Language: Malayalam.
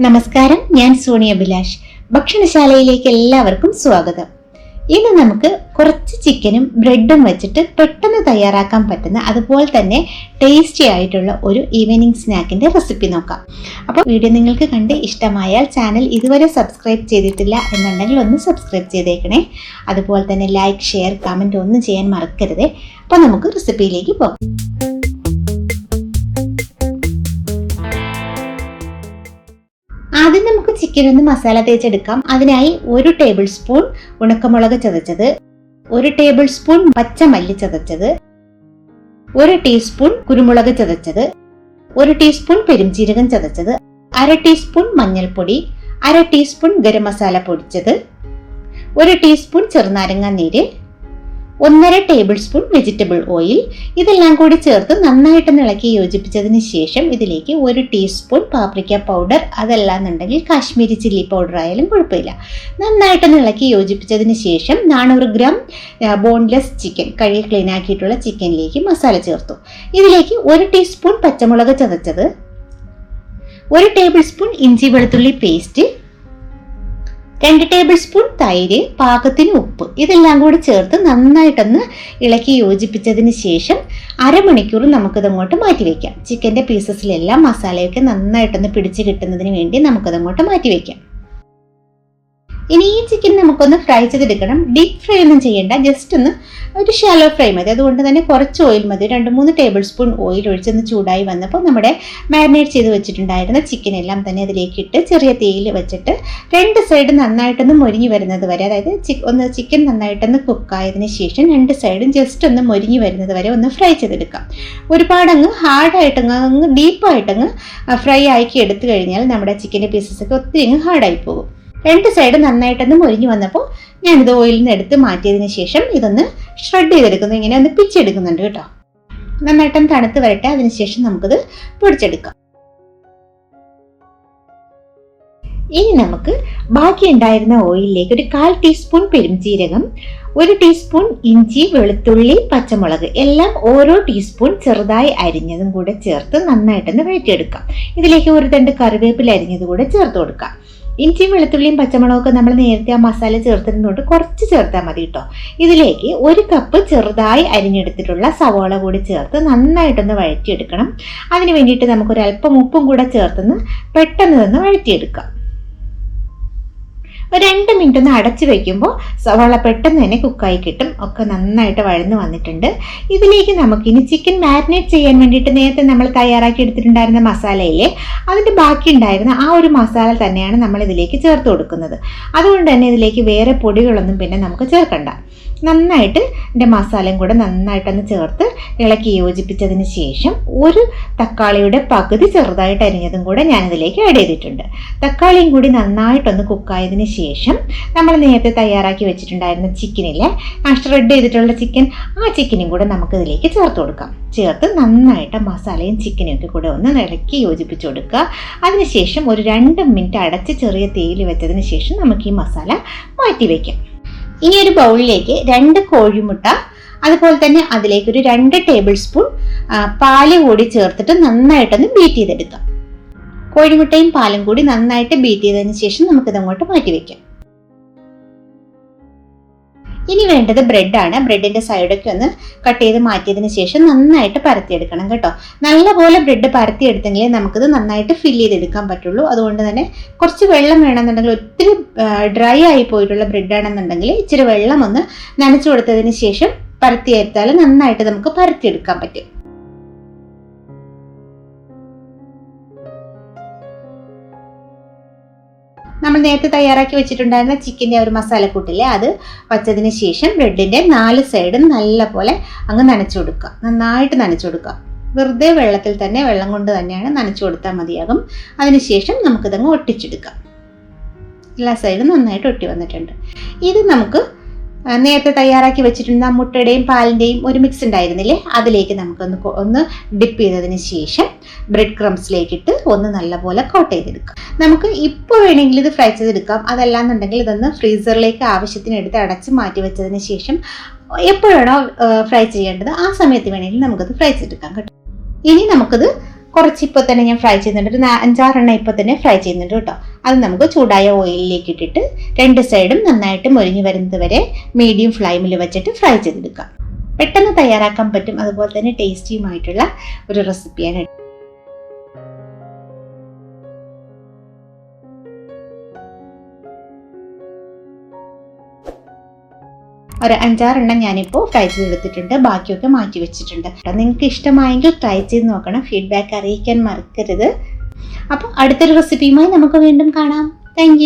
നമസ്കാരം, ഞാൻ സോണിയ അഭിലാഷ്. ഭക്ഷണശാലയിലേക്ക് എല്ലാവർക്കും സ്വാഗതം. ഇന്ന് നമുക്ക് കുറച്ച് ചിക്കനും ബ്രെഡും വെച്ചിട്ട് പെട്ടെന്ന് തയ്യാറാക്കാൻ പറ്റുന്ന അതുപോലെ തന്നെ ടേസ്റ്റി ആയിട്ടുള്ള ഒരു ഈവനിങ് സ്നാക്കിന്റെ റെസിപ്പി നോക്കാം. അപ്പോൾ വീഡിയോ നിങ്ങൾക്ക് കണ്ട് ഇഷ്ടമായാൽ ചാനൽ ഇതുവരെ സബ്സ്ക്രൈബ് ചെയ്തിട്ടില്ല എന്നുണ്ടെങ്കിൽ ഒന്ന് സബ്സ്ക്രൈബ് ചെയ്തേക്കണേ. അതുപോലെ തന്നെ ലൈക്ക്, ഷെയർ, കമന്റ് ഒന്നും ചെയ്യാൻ മറക്കരുതേ. അപ്പോൾ നമുക്ക് റെസിപ്പിയിലേക്ക് പോകാം. ആദ്യം നമുക്ക് ചിക്കൻ ഒന്ന് മസാല തേച്ചെടുക്കാം. അതിനായി 1 ടേബിൾ സ്പൂൺ ഉണക്കമുളക് ചതച്ചത്, 1 ടേബിൾ സ്പൂൺ പച്ചമല്ലി ചതച്ചത്, 1 ടീസ്പൂൺ കുരുമുളക് ചതച്ചത്, 1 ടീസ്പൂൺ പെരുംജീരകം ചതച്ചത്, 1/2 ടീസ്പൂൺ മഞ്ഞൾപ്പൊടി, 1/2 ടീസ്പൂൺ ഗരം മസാല പൊടിച്ചത്, 1 ടീസ്പൂൺ ചെറുനാരങ്ങ നീര്, 1/2 ടേബിൾ സ്പൂൺ വെജിറ്റബിൾ ഓയിൽ. ഇതെല്ലാം കൂടി ചേർത്ത് നന്നായിട്ട് ഇളക്കി യോജിപ്പിച്ചതിന് ശേഷം ഇതിലേക്ക് 1 ടീസ്പൂൺ പാപ്രിക്ക പൗഡർ, അതല്ലാന്നുണ്ടെങ്കിൽ കാശ്മീരി ചില്ലി പൗഡർ ആയാലും കുഴപ്പമില്ല. നന്നായിട്ട് ഇളക്കി യോജിപ്പിച്ചതിന് ശേഷം 400 ഗ്രാം ബോൺലെസ് ചിക്കൻ, കഴുകി ക്ലീൻ ആക്കിയിട്ടുള്ള ചിക്കനിലേക്ക് മസാല ചേർത്തു. ഇതിലേക്ക് 1 ടീസ്പൂൺ പച്ചമുളക് ചതച്ചത്, 1 ടേബിൾ സ്പൂൺ ഇഞ്ചി വെളുത്തുള്ളി പേസ്റ്റ്, 2 ടേബിൾ സ്പൂൺ തൈര്, പാകത്തിന് ഉപ്പ്, ഇതെല്ലാം കൂടി ചേർത്ത് നന്നായിട്ടൊന്ന് ഇളക്കി യോജിപ്പിച്ചതിന് ശേഷം അരമണിക്കൂർ നമുക്കിതങ്ങോട്ട് മാറ്റി വയ്ക്കാം. ചിക്കൻ്റെ പീസസിലെല്ലാം മസാലയൊക്കെ നന്നായിട്ടൊന്ന് പിടിച്ച് കിട്ടുന്നതിന് വേണ്ടി നമുക്കതങ്ങോട്ട് മാറ്റി വയ്ക്കാം. ഇനി ഈ ചിക്കൻ നമുക്കൊന്ന് ഫ്രൈ ചെയ്തെടുക്കണം. ഡീപ്പ് ഫ്രൈ ഒന്നും ചെയ്യേണ്ട, ജസ്റ്റ് ഒന്ന് ഒരു ഷാലോ ഫ്രൈ മതി. അതുകൊണ്ട് തന്നെ കുറച്ച് ഓയിൽ മതി. 2-3 ടേബിൾ സ്പൂൺ ഓയിൽ ഒഴിച്ചൊന്ന് ചൂടായി വന്നപ്പോൾ നമ്മുടെ മാരിനേറ്റ് ചെയ്ത് വെച്ചിട്ടുണ്ടായിരുന്ന ചിക്കൻ എല്ലാം തന്നെ അതിലേക്ക് ഇട്ട് ചെറിയ തീയിൽ വെച്ചിട്ട് 2 സൈഡ് നന്നായിട്ടൊന്ന് മൊരിഞ്ഞു വരുന്നത് വരെ, അതായത് ചിക്കൻ നന്നായിട്ടൊന്ന് കുക്കായതിനു ശേഷം 2 സൈഡും ജസ്റ്റ് ഒന്ന് മൊരിഞ്ഞു വരുന്നത് വരെ ഒന്ന് ഫ്രൈ ചെയ്തെടുക്കാം. ഒരുപാടങ്ങ് ഹാർഡായിട്ടങ്ങ് ഡീപ്പായിട്ടങ്ങ് ഫ്രൈ ആക്കി എടുത്തു കഴിഞ്ഞാൽ നമ്മുടെ ചിക്കൻ്റെ പീസസൊക്കെ ഒത്തിരി അങ്ങ് ഹാർഡായി പോകും. 2 സൈഡ് നന്നായിട്ടൊന്ന് മൊരിഞ്ഞു വന്നപ്പോൾ ഞാനിത് ഓയിലിൽ നിന്ന് എടുത്ത് മാറ്റിയതിന് ശേഷം ഇതൊന്ന് ഷ്രെഡ് ചെയ്തെടുക്കുന്നു. ഇങ്ങനെ ഒന്ന് പിച്ചെടുക്കുന്നുണ്ട് കേട്ടോ. നന്നായിട്ടൊന്ന് തണുത്ത് വരട്ടെ. അതിനുശേഷം നമുക്കിത് പൊടിച്ചെടുക്കാം. ഇനി നമുക്ക് ബാക്കി ഉണ്ടായിരുന്ന ഓയിലിലേക്ക് 1/4 ടീസ്പൂൺ പെരുംജീരകം, 1 ടീസ്പൂൺ ഇഞ്ചി, വെളുത്തുള്ളി, പച്ചമുളക് എല്ലാം ഓരോ ടീസ്പൂൺ ചെറുതായി അരിഞ്ഞതും കൂടെ ചേർത്ത് നന്നായിട്ടൊന്ന് വഴറ്റിയെടുക്കാം. ഇതിലേക്ക് 1 തണ്ട് കറിവേപ്പില അരിഞ്ഞത് കൂടെ ചേർത്ത് കൊടുക്കാം. ഇഞ്ചിയും വെളുത്തുള്ളിയും പച്ചമുളകൊക്കെ നമ്മൾ നേരത്തെ ആ മസാല ചേർത്തിരുന്നോട്ട് കുറച്ച് ചേർത്താൽ മതി കേട്ടോ. ഇതിലേക്ക് 1 കപ്പ് ചെറുതായി അരിഞ്ഞെടുത്തിട്ടുള്ള സവാള കൂടി ചേർത്ത് നന്നായിട്ടൊന്ന് വഴറ്റിയെടുക്കണം. അതിന് വേണ്ടിയിട്ട് നമുക്കൊരല്പം ഉപ്പും കൂടെ ചേർത്തൊന്ന് പെട്ടെന്ന് തന്നെ വഴറ്റിയെടുക്കാം. ഒരു 2 മിനിറ്റ് ഒന്ന് അടച്ചു വെക്കുമ്പോൾ സവാള പെട്ടെന്ന് തന്നെ കുക്കായി കിട്ടും. ഒക്കെ നന്നായിട്ട് വഴന്ന് വന്നിട്ടുണ്ട്. ഇതിലേക്ക് നമുക്കിനി ചിക്കൻ മാരിനേറ്റ് ചെയ്യാൻ വേണ്ടിയിട്ട് നേരത്തെ നമ്മൾ തയ്യാറാക്കി എടുത്തിട്ടുണ്ടായിരുന്ന മസാലയില്ലേ, അതിൻ്റെ ബാക്കി ഉണ്ടായിരുന്ന ആ ഒരു മസാല തന്നെയാണ് നമ്മൾ ഇതിലേക്ക് ചേർത്ത് കൊടുക്കുന്നത്. അതുകൊണ്ട് തന്നെ ഇതിലേക്ക് വേറെ പൊടികളൊന്നും പിന്നെ നമുക്ക് ചേർക്കണ്ട. നന്നായിട്ട് ഇതിൻ്റെ മസാലയും കൂടെ നന്നായിട്ടൊന്ന് ചേർത്ത് ഇളക്കി യോജിപ്പിച്ചതിന് ശേഷം 1 തക്കാളിയുടെ പകുതി ചെറുതായിട്ട് അരിഞ്ഞതും കൂടെ ഞാനിതിലേക്ക് ആഡ് ചെയ്തിട്ടുണ്ട്. തക്കാളിയും കൂടി നന്നായിട്ടൊന്ന് കുക്കായതിന് ശേഷം നമ്മൾ നേരത്തെ തയ്യാറാക്കി വെച്ചിട്ടുണ്ടായിരുന്ന ചിക്കനിലെ ഷ്രെഡ് ചെയ്തിട്ടുള്ള ചിക്കൻ, ആ ചിക്കനും കൂടെ നമുക്കിതിലേക്ക് ചേർത്ത് കൊടുക്കാം. ചേർത്ത് നന്നായിട്ട് മസാലയും ചിക്കനും ഒക്കെ കൂടെ ഒന്ന് ഇളക്കി യോജിപ്പിച്ച് കൊടുക്കുക. അതിനുശേഷം ഒരു 2 മിനിറ്റ് അടച്ച് ചെറിയ തീയിൽ വെച്ചതിന് ശേഷം നമുക്ക് ഈ മസാല മാറ്റി വയ്ക്കാം. ഇനി ഒരു ബൗളിലേക്ക് 2 കോഴിമുട്ട, അതുപോലെ തന്നെ അതിലേക്ക് ഒരു 2 ടേബിൾ സ്പൂൺ പാല് കൂടി ചേർത്തിട്ട് നന്നായിട്ടൊന്ന് ബീറ്റ് ചെയ്തെടുക്കാം. കോഴിമുട്ടയും പാലും കൂടി നന്നായിട്ട് ബീറ്റ് ചെയ്തതിന് ശേഷം നമുക്കിതങ്ങോട്ട് മാറ്റി വയ്ക്കാം. ഇനി വേണ്ടത് ബ്രെഡാണ്. ബ്രെഡിന്റെ സൈഡൊക്കെ ഒന്ന് കട്ട് ചെയ്ത് മാറ്റിയതിന് ശേഷം നന്നായിട്ട് പരത്തിയെടുക്കണം കേട്ടോ. നല്ലപോലെ ബ്രെഡ് പരത്തിയെടുത്തെങ്കിലേ നമുക്കിത് നന്നായിട്ട് ഫില്ല് ചെയ്തെടുക്കാൻ പറ്റുള്ളൂ. അതുകൊണ്ട് തന്നെ കുറച്ച് വെള്ളം വേണമെന്നുണ്ടെങ്കിൽ, ഒത്തിരി ഡ്രൈ ആയി പോയിട്ടുള്ള ബ്രെഡാണെന്നുണ്ടെങ്കിൽ ഇച്ചിരി വെള്ളം ഒന്ന് നനച്ചു കൊടുത്തതിന് ശേഷം പരത്തിയെടുത്താൽ നന്നായിട്ട് നമുക്ക് പരത്തിയെടുക്കാൻ പറ്റും. നമ്മൾ നേരത്തെ തയ്യാറാക്കി വെച്ചിട്ടുണ്ടായിരുന്ന ചിക്കൻ്റെ ഒരു മസാലക്കൂട്ടില്ലേ, അത് വച്ചതിന് ശേഷം ബ്രെഡിൻ്റെ 4 സൈഡും നല്ലപോലെ അങ്ങ് നനച്ചു കൊടുക്കുക. നന്നായിട്ട് നനച്ചു കൊടുക്കുക. വെറുതെ വെള്ളത്തിൽ തന്നെ, വെള്ളം കൊണ്ട് തന്നെയാണ് നനച്ചു കൊടുത്താൽ മതിയാകും. അതിനുശേഷം നമുക്കിതങ്ങ് ഒട്ടിച്ചെടുക്കാം. എല്ലാ സൈഡും നന്നായിട്ട് ഒട്ടി വന്നിട്ടുണ്ട്. ഇത് നമുക്ക് നേരത്തെ തയ്യാറാക്കി വെച്ചിട്ടുള്ള മുട്ടയുടെയും പാലിൻ്റെയും ഒരു മിക്സ് ഉണ്ടായിരുന്നില്ലേ, അതിലേക്ക് നമുക്കൊന്ന് ഡിപ്പ് ചെയ്തതിന് ശേഷം ബ്രെഡ് ക്രംസിലേക്ക് ഇട്ട് ഒന്ന് നല്ലപോലെ കോട്ട് ചെയ്തെടുക്കാം. നമുക്ക് ഇപ്പോൾ വേണമെങ്കിൽ ഇത് ഫ്രൈ ചെയ്തെടുക്കാം. അതല്ലാന്നുണ്ടെങ്കിൽ ഇതൊന്ന് ഫ്രീസറിലേക്ക് ആവശ്യത്തിന് എടുത്ത് അടച്ച് മാറ്റി വെച്ചതിന് ശേഷം എപ്പോഴാണോ ഫ്രൈ ചെയ്യേണ്ടത് ആ സമയത്ത് വേണമെങ്കിൽ നമുക്കത് ഫ്രൈ ചെയ്തെടുക്കാം കേട്ടോ. ഇനി നമുക്കത് കുറച്ച് ഇപ്പോൾ തന്നെ ഞാൻ ഫ്രൈ ചെയ്യുന്നുണ്ട്, ഒരു 5-6 ഇപ്പോൾ തന്നെ ഫ്രൈ ചെയ്യുന്നുണ്ട് കേട്ടോ. അത് നമുക്ക് ചൂടായ ഓയിലിലേക്ക് ഇട്ടിട്ട് 2 സൈഡും നന്നായിട്ട് മൊരിഞ്ഞ് വരുന്നത് വരെ മീഡിയം ഫ്ലെയിമിൽ വെച്ചിട്ട് ഫ്രൈ ചെയ്തെടുക്കാം. പെട്ടെന്ന് തയ്യാറാക്കാൻ പറ്റും, അതുപോലെ തന്നെ ടേസ്റ്റിയുമായിട്ടുള്ള ഒരു റെസിപ്പിയാണ്. ഒരു 5-6 ഞാനിപ്പോൾ ഫ്രൈ ചെയ്തെടുത്തിട്ടുണ്ട്, ബാക്കിയൊക്കെ മാറ്റി വെച്ചിട്ടുണ്ട്. നിങ്ങൾക്ക് ഇഷ്ടമായെങ്കിൽ ട്രൈ ചെയ്ത് നോക്കണം, ഫീഡ്ബാക്ക് അറിയിക്കാൻ മറക്കരുത്. അപ്പോൾ അടുത്തൊരു റെസിപ്പിയുമായി നമുക്ക് വീണ്ടും കാണാം. താങ്ക്